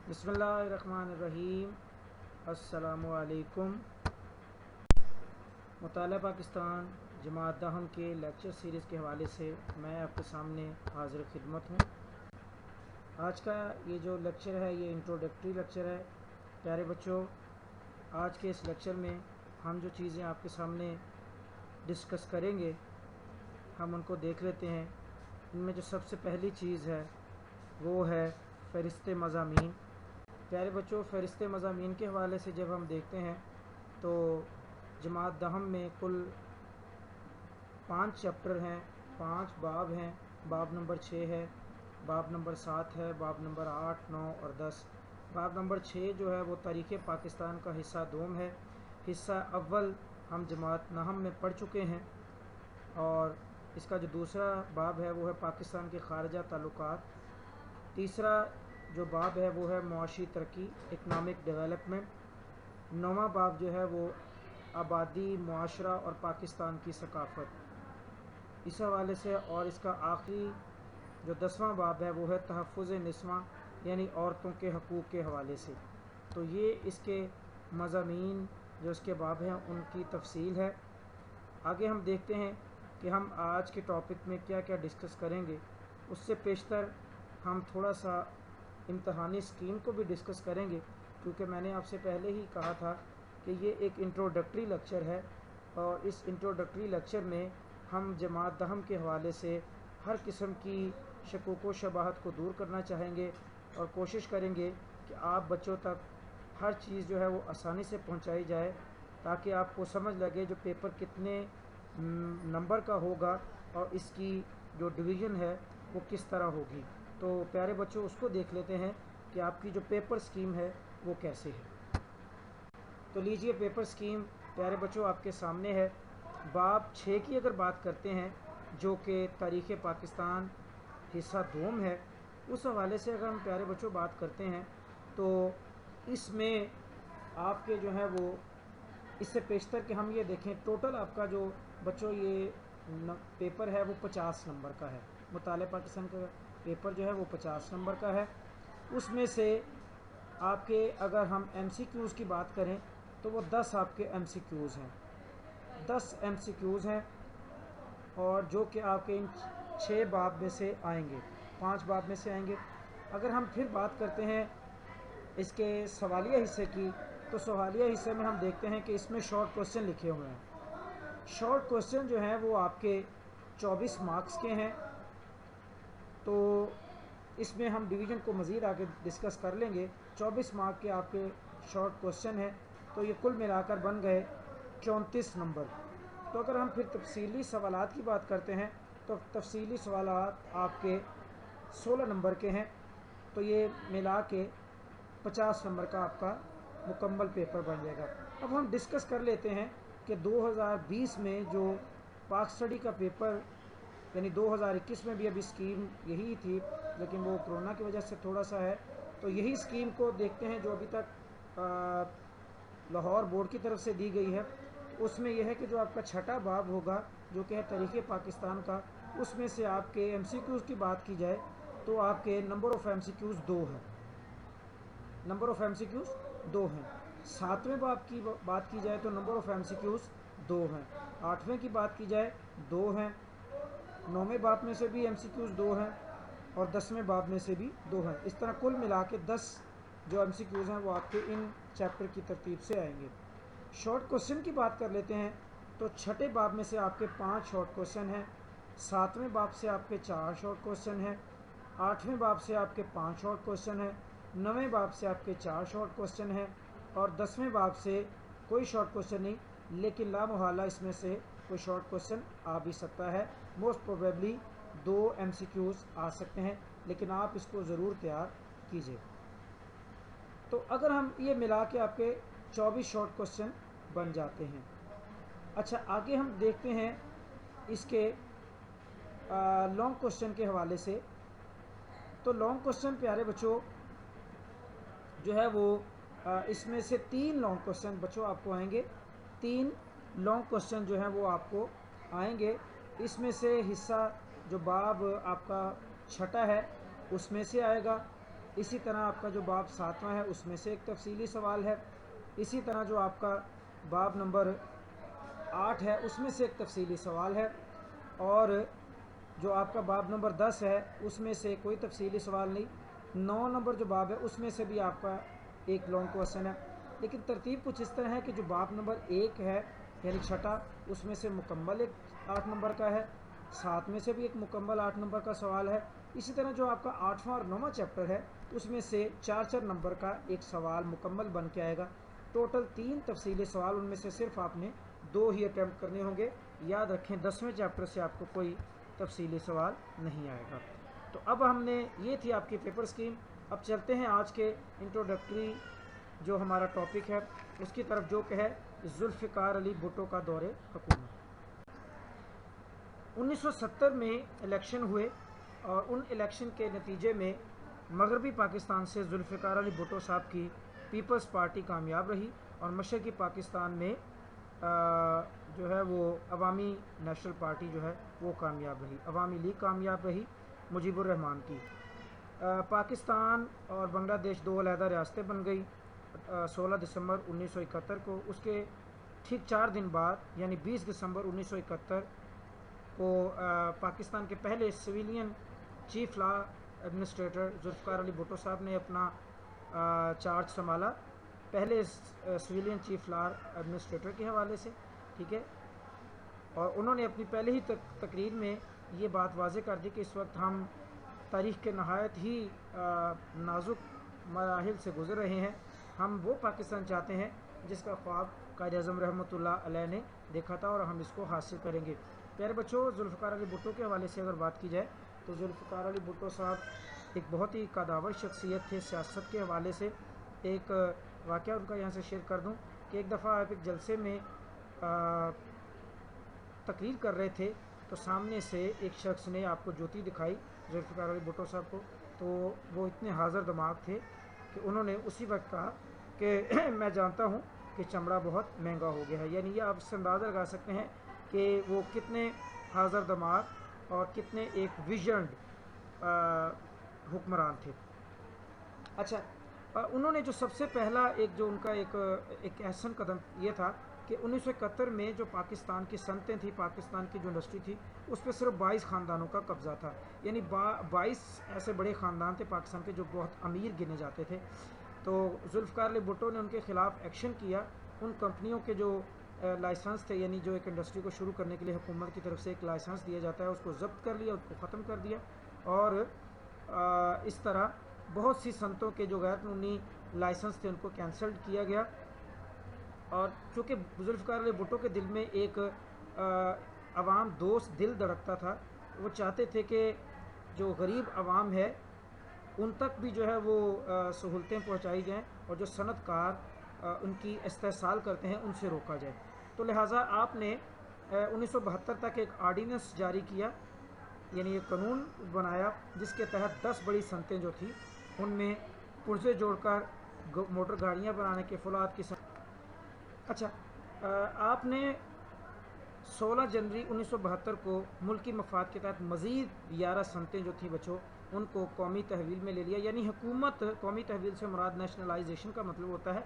बिस्मिल्लाहिर्रहमानिर्रहीम। अस्सलामुअलैकुम। मुताला पाकिस्तान जमात दहम के लेक्चर सीरीज़ के हवाले से मैं आपके सामने हाज़िर खिदमत हूँ। आज का ये जो लेक्चर है ये इंट्रोडक्टरी लेक्चर है। प्यारे बच्चों, आज के इस लेक्चर में हम जो चीज़ें आपके सामने डिस्कस करेंगे हम उनको देख लेते हैं। इनमें जो सबसे पहली चीज़ है वो है फ़हरिस्त मज़ामीन। प्यारे बच्चों, फ़हरिस्त मज़ामीन के हवाले से जब हम देखते हैं तो जमात दहम में कुल 5 चैप्टर हैं, 5 बाब हैं। बाब नंबर 6 है, बाब नंबर 7 है, बाब नंबर 8, 9 और 10। बाब नंबर 6 जो है वो तारीख़ पाकिस्तान का हिस्सा दोम है। हिस्सा अव्वल हम जमात दहम में पढ़ चुके हैं और इसका जो दूसरा बाब है वो है पाकिस्तान के खारजा ताल्लुकात। तीसरा जो बाब है वो है मुआशी तरक्की, इकनॉमिक डेवलपमेंट। नौवां बाब जो है वो आबादी, मुआशरा और पाकिस्तान की सकाफ़त, इस हवाले से। और इसका आखिरी जो 10वां बाब है वो है तहफ़्फ़ुज़ निस्वां, यानी औरतों के हकूक़ के हवाले से। तो ये इसके मज़ामीन जो इसके बाब हैं उनकी तफसील है। आगे हम देखते हैं कि हम आज के टॉपिक में क्या क्या डिस्कस करेंगे। उससे पेशतर हम थोड़ा सा इम्तहानी स्कीम को भी डिस्कस करेंगे, क्योंकि मैंने आपसे पहले ही कहा था कि ये एक इंट्रोडक्टरी लेक्चर है और इस इंट्रोडक्टरी लेक्चर में हम जमात दहम के हवाले से हर किस्म की शकूक व शबाहत को दूर करना चाहेंगे और कोशिश करेंगे कि आप बच्चों तक हर चीज़ जो है वो आसानी से पहुंचाई जाए, ताकि आपको समझ लगे जो पेपर कितने नंबर का होगा और इसकी जो डिवीज़न है वो किस तरह होगी। तो प्यारे बच्चों, उसको देख लेते हैं कि आपकी जो पेपर स्कीम है वो कैसे है। तो लीजिए, पेपर स्कीम प्यारे बच्चों आपके सामने है। बाब 6 की अगर बात करते हैं, जो कि तारीख़ पाकिस्तान हिस्सा दोम है, उस हवाले से अगर हम प्यारे बच्चों बात करते हैं तो इसमें आपके जो है वो इससे पेशतर कि हम ये देखें टोटल आपका जो बच्चों ये पेपर है वो 50 नंबर का है। मुताले पाकिस्तान का पेपर जो है वो 50 नंबर का है। उसमें से आपके अगर हम MCQs की बात करें तो वो 10 आपके MCQs हैं, 10 MCQs हैं, और जो कि आपके इन 6 बाब में से आएंगे, 5 बाब में से आएंगे। अगर हम फिर बात करते हैं इसके सवालिया हिस्से की, तो सवालिया हिस्से में हम देखते हैं कि इसमें शॉर्ट क्वेश्चन लिखे हुए हैं। शॉर्ट क्वेश्चन जो हैं वो आपके 24 मार्क्स के हैं। तो इसमें हम डिवीज़न को मज़ीद आगे डिस्कस कर लेंगे। 24 मार्क के आपके शॉर्ट क्वेश्चन हैं, तो ये कुल मिलाकर बन गए 34 नंबर। तो अगर हम फिर तफसीली सवालात की बात करते हैं तो तफसीली सवालात आपके 16 नंबर के हैं। तो ये मिला के 50 नंबर का आपका मुकम्मल पेपर बन जाएगा। अब हम डिस्कस कर लेते हैं कि 2020 में जो पाक स्टडी का पेपर, यानी 2021 में भी अभी स्कीम यही थी, लेकिन वो कोरोना की वजह से थोड़ा सा है, तो यही स्कीम को देखते हैं जो अभी तक लाहौर बोर्ड की तरफ से दी गई है। उसमें यह है कि जो आपका छठा बाब होगा जो कि है तारीख़ पाकिस्तान का, उसमें से आपके MCQs की बात की जाए तो आपके नंबर ऑफ़ MCQs 2 हैं, नंबर ऑफ़ MCQs 2 हैं। 7वें बाब की बात की जाए तो नंबर ऑफ़ MCQs 2 हैं। 8वें की बात की जाए 2 हैं। 9वें बाब में से भी MCQs 2 हैं और 10वें बाब में से भी 2 हैं। इस तरह कुल मिला के 10 जो MCQs हैं वो आपके इन चैप्टर की तरतीब से आएंगे। शॉर्ट क्वेश्चन की बात कर लेते हैं तो छठे बाब में से आपके 5 शॉर्ट क्वेश्चन हैं, 7वें बाब से आपके 4 शॉर्ट क्वेश्चन हैं, 8वें बाब से आपके 5 शॉर्ट क्वेश्चन हैं, 9वें बाब से आपके 4 शॉर्ट क्वेश्चन हैं और 10वें बाब से कोई शॉर्ट क्वेश्चन नहीं, लेकिन लामहला इसमें से कोई शॉर्ट क्वेश्चन आ भी सकता है। मोस्ट प्रोबेबली 2 MCQs आ सकते हैं, लेकिन आप इसको ज़रूर तैयार कीजिए। तो अगर हम ये मिला के आपके 24 शॉर्ट क्वेश्चन बन जाते हैं। अच्छा, आगे हम देखते हैं इसके लॉन्ग क्वेश्चन के हवाले से। तो लॉन्ग क्वेश्चन प्यारे बच्चों जो है वो इसमें से 3 लॉन्ग क्वेश्चन बच्चों आपको आएंगे। 3 लॉन्ग क्वेश्चन जो हैं वो आपको आएंगे। इसमें से हिस्सा जो बाब आपका छठा है उसमें से आएगा, اسی طرح آپ کا جو باب 7واں ہے اس میں سے ایک تفصیلی سوال ہے. اسی طرح جو آپ کا باب نمبر 8 ہے اس میں سے ایک تفصیلی سوال ہے. اور جو آپ کا باب نمبر 10 ہے اس میں سے کوئی تفصیلی سوال نہیں. 9 نمبر جو باب ہے اس میں سے بھی آپ کا ایک لانگ کویسچن ہے. لیکن ترتیب کچھ اس طرح ہے کہ جو باب نمبر 1 ہے یعنی چھٹا اس میں سے مکمل ایک 8 نمبر کا ہے. 7 میں سے بھی ایک مکمل 8 نمبر کا سوال ہے. اسی طرح جو آپ کا 8واں اور 9واں چیپٹر ہے اس میں سے 4 نمبر کا ایک سوال مکمل بن کے آئے گا. ٹوٹل 3 تفصیلی سوال، ان میں سے صرف آپ نے 2 ہی اٹیمپٹ کرنے ہوں گے. یاد رکھیں 10ویں چیپٹر سے آپ کو کوئی تفصیلی سوال نہیں آئے گا. تو اب ہم نے یہ تھی آپ کی پیپر سکیم. اب چلتے ہیں آج کے انٹروڈکٹری جو ہمارا ٹاپک ہے اس کی طرف، جو کہ ہے ذوالفقار علی بھٹو کا دور حکومت. 1970 میں الیکشن ہوئے اور ان الیکشن کے نتیجے میں مغربی پاکستان سے ذوالفقار علی بھٹو صاحب کی پیپلز پارٹی کامیاب رہی اور مشرقی پاکستان میں جو ہے وہ عوامی نیشنل پارٹی جو ہے وہ کامیاب رہی، عوامی لیگ کامیاب رہی مجیب الرحمان کی. پاکستان اور بنگلہ دیش 2 علیحدہ ریاستیں بن گئی 16 دسمبر 1971 کو. اس کے ٹھیک 4 دن بعد یعنی 20 دسمبر 1971 کو پاکستان کے پہلے civilian chief law administrator Zulfikar Ali Bhutto صاحب نے اپنا چارج سنبھالا، پہلے سویلین چیف لا ایڈمنسٹریٹر کے حوالے سے. ٹھیک ہے، اور انہوں نے اپنی پہلے ہی تقریر میں یہ بات واضح کر دی کہ اس وقت ہم تاریخ کے نہایت ہی نازک مراحل سے گزر رہے ہیں. ہم وہ پاکستان چاہتے ہیں جس کا خواب قائد اعظم رحمۃ اللہ علیہ نے دیکھا تھا اور ہم اس کو حاصل کریں گے. پیارے بچوں، ذوالفقار علی بھٹو کے حوالے سے اگر بات کی جائے تو ذوالفقار علی بھٹو صاحب ایک بہت ہی قداور شخصیت تھے. سیاست کے حوالے سے ایک واقعہ ان کا یہاں سے شیئر کر دوں کہ ایک دفعہ آپ ایک جلسے میں تقریر کر رہے تھے تو سامنے سے ایک شخص نے آپ کو جوتی دکھائی ذوالفقار علی بھٹو صاحب کو. تو وہ اتنے حاضر دماغ تھے کہ انہوں نے اسی وقت کہا کہ میں جانتا ہوں کہ چمڑا بہت مہنگا ہو گیا ہے. یعنی یہ آپ سے اندازہ لگا سکتے ہیں کہ وہ کتنے حاضر دماغ اور کتنے ایک ویژنڈ حکمران تھے. اچھا، انہوں نے جو سب سے پہلا جو ان کا ایک احسن قدم یہ تھا کہ 1971 میں جو پاکستان کی صنعتیں تھیں، پاکستان کی جو انڈسٹری تھی، اس پہ صرف 22 خاندانوں کا قبضہ تھا. یعنی 22 ایسے بڑے خاندان تھے پاکستان کے جو بہت امیر گنے جاتے تھے. تو ذوالفقار علی بھٹو نے ان کے خلاف ایکشن کیا. ان کمپنیوں کے جو لائسنس تھے، یعنی جو ایک انڈسٹری کو شروع کرنے کے لیے حکومت کی طرف سے ایک لائسنس دیا جاتا ہے، اس کو ضبط کر لیا، اس کو ختم کر دیا. اور اس طرح بہت سی صنعتوں کے جو غیر قانونی لائسنس تھے ان کو کینسلڈ کیا گیا. اور چونکہ ذوالفقار علی بھٹو کے دل میں ایک عوام دوست دل دھڑکتا تھا، وہ چاہتے تھے کہ جو غریب عوام ہے ان تک بھی جو ہے وہ سہولتیں پہنچائی جائیں اور جو صنعت کار ان کی استحصال کرتے ہیں ان سے روکا جائے. تو لہٰذا آپ نے 1972 تک ایک آرڈیننس جاری کیا، یعنی ایک قانون بنایا جس کے تحت 10 بڑی صنعتیں جو تھیں ان میں پرزے جوڑ کر موٹر گاڑیاں بنانے کے فولاد کی اچھا، آپ نے 16 جنوری 1972 کو ملکی مفاد کے تحت مزید 11 صنعتیں جو تھیں بچوں ان کو قومی تحویل میں لے لیا. یعنی حکومت، قومی تحویل سے مراد نیشنلائزیشن کا مطلب ہوتا ہے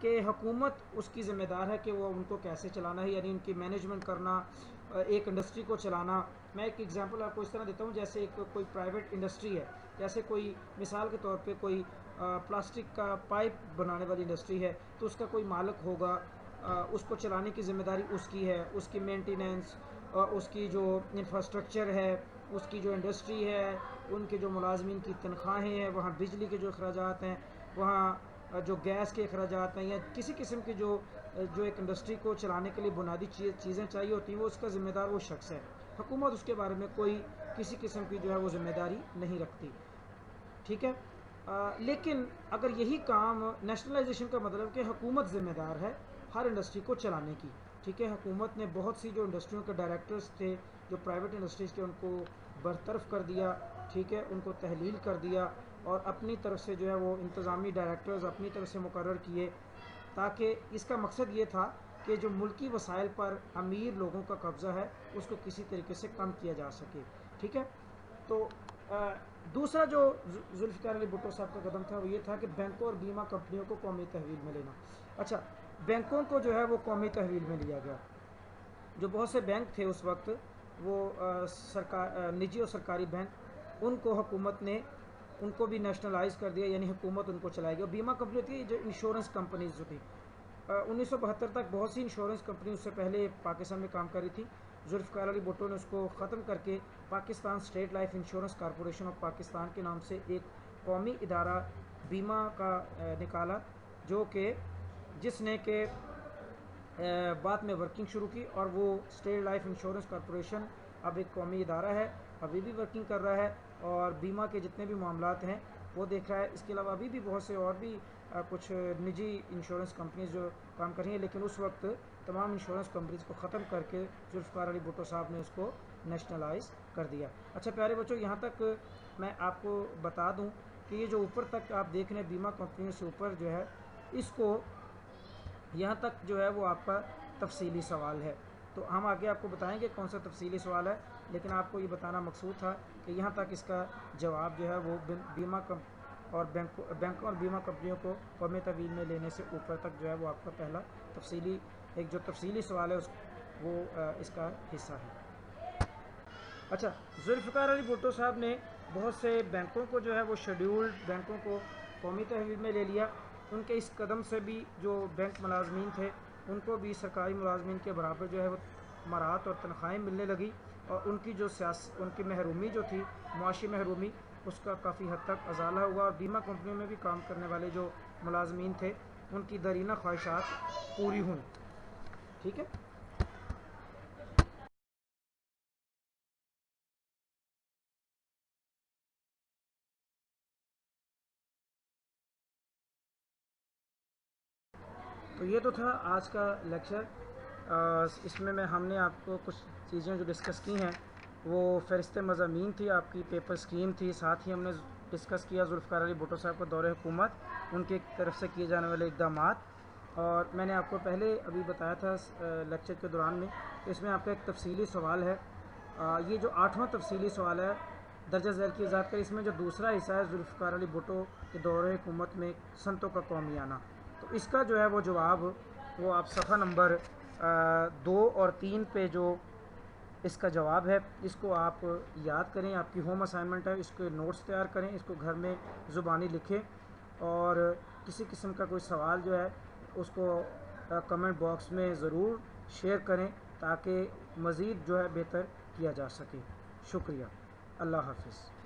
کہ حکومت اس کی ذمہ دار ہے کہ وہ ان کو کیسے چلانا ہے، یعنی ان کی مینجمنٹ کرنا، ایک انڈسٹری کو چلانا. میں ایک ایگزامپل آپ کو اس طرح دیتا ہوں، جیسے کوئی پرائیویٹ انڈسٹری ہے، جیسے کوئی مثال کے طور پہ کوئی پلاسٹک کا پائپ بنانے والی انڈسٹری ہے تو اس کا کوئی مالک ہوگا، اس کو چلانے کی ذمہ داری اس کی ہے، اس کی مینٹیننس، اس کی جو انفراسٹرکچر ہے، اس کی جو انڈسٹری ہے، ان کے جو ملازمین کی تنخواہیں ہیں، وہاں بجلی کے جو اخراجات ہیں، وہاں جو گیس کے اخراجات ہیں، یا کسی قسم کی جو ایک انڈسٹری کو چلانے کے لیے بنیادی چیزیں چاہیے ہوتی ہیں، وہ اس کا ذمہ دار وہ شخص ہے. حکومت اس کے بارے میں کوئی کسی قسم کی جو ہے وہ ذمہ داری نہیں رکھتی. ٹھیک ہے، لیکن اگر یہی کام نیشنلائزیشن کا مطلب کہ حکومت ذمہ دار ہے ہر انڈسٹری کو چلانے کی. ٹھیک ہے، حکومت نے بہت سی جو انڈسٹریوں کے ڈائریکٹرز تھے جو پرائیویٹ انڈسٹریز کے، ان کو برطرف کر دیا. ٹھیک ہے، ان کو تحلیل کر دیا اور اپنی طرف سے جو ہے وہ انتظامی ڈائریکٹرز اپنی طرف سے مقرر کیے، تاکہ اس کا مقصد یہ تھا کہ جو ملکی وسائل پر امیر لوگوں کا قبضہ ہے اس کو کسی طریقے سے کم کیا جا سکے. ٹھیک ہے، تو दूसरा जो जुल्फ़िकार अली भुट्टो साहब का कदम था वो ये था कि बैंकों और बीमा कंपनियों को कौमी तहवील में लेना। अच्छा, बैंकों को जो है वो कौमी तहवील में लिया गया। जो बहुत से बैंक थे उस वक्त, वो सरकार निजी और सरकारी बैंक, उनको हुकूमत ने उनको भी नेशनलाइज कर दिया, यानी हुकूमत उनको चलाएगी। और बीमा कंपनी थी जो इंश्योरेंस कंपनीज जो थी, 1972 तक बहुत सी इंश्योरेंस कंपनी उससे पहले पाकिस्तान में काम कर रही थी। जुल्फ़िकार अली भुट्टो ने उसको ख़त्म करके Pakistan state life insurance corporation of Pakistan के नाम से एक कौमी इदारा बीमा का निकाला, जो कि जिसने के बाद में वर्किंग शुरू की, और वो स्टेट लाइफ इंश्योरेंस कॉरपोरेशन अब एक कौमी इदारा है, अभी भी वर्किंग कर रहा है और बीमा के जितने भी मामलात हैं वो देख रहा है। इसके अलावा अभी भी बहुत से और भी कुछ निजी इंश्योरेंस कंपनीज जो काम कर रही हैं, लेकिन उस वक्त तमाम इंश्योरेंस कंपनीज को ख़त्म करके जुल्फ़िकार अली भुट्टो साहब ने उसको नेशनलाइज कर दिया। अच्छा प्यारे बच्चों, यहाँ तक मैं आपको बता दूँ कि ये जो ऊपर तक आप देख रहे हैं बीमा कंपनियों से ऊपर जो है, इसको यहाँ तक जो है वो आपका तफसीली सवाल है। तो हम आगे आपको बताएंगे कौन सा तफसीली सवाल है, लेकिन आपको ये बताना मकसूद था कि यहाँ तक इसका जवाब जो है वो बीमा और बैंक और बीमा कंपनियों को कौमी तहवील में लेने से ऊपर तक जो है वो आपका पहला तफसीली एक जो तफसीली सवाल है वो इसका हिस्सा है। अच्छा, जुल्फ़िकार अली भुट्टो साहब ने बहुत से बैंकों को जो है वो शेड्यूल्ड बैंकों को कौमी तहवील में ले लिया। उनके इस कदम से भी जो बैंक मुलाजमीन थे उनको भी सरकारी मुलाजमीन के बराबर जो है वो मराहत और तनख्वाहें मिलने लगी, और उनकी जो उनकी महरूमी जो थी, मुआशी महरूमी, उसका काफ़ी हद तक अजाला हुआ। और बीमा कंपनियों में भी काम करने वाले जो मुलाजमीन थे उनकी दरीना ख्वाहिशात पूरी हुई। ठीक है। तो ये तो था आज का लेक्चर। इसमें हमने आपको कुछ चीज़ें जो डिस्कस की हैं वो फ़हरिस्त मज़ामीन थी, आपकी पेपर स्कीम थी, साथ ही हमने डिस्कस किया जुल्फ़िकार अली भुट्टो साहब को दौरे हुकूमत, उनकी तरफ से किए जाने वाले इक़दामात। और मैंने आपको पहले अभी बताया था लेक्चर के दौरान में, इसमें आपका एक तफसीली सवाल है। ये जो 8वां तफसीली सवाल है दर्जा झैल की इजाज़त कर, इसमें जो दूसरा हिस्सा है जुल्फ़िकार अली भुट्टो के दौरे हुकूमत में संतों का कौमी आना, तो इसका जो है वो जवाब वो आप सफ़ा नंबर 2 और 3 पे जो इसका जवाब है, इसको आप याद करें, आपकी होम असाइनमेंट है, इसके नोट्स तैयार करें, इसको घर में ज़ुबानी लिखें, और किसी किस्म का कोई सवाल जो है उसको कमेंट बॉक्स में ज़रूर शेयर करें ताकि मज़ीद जो है बेहतर किया जा सके। शुक्रिया। अल्लाह हाफ़िज़।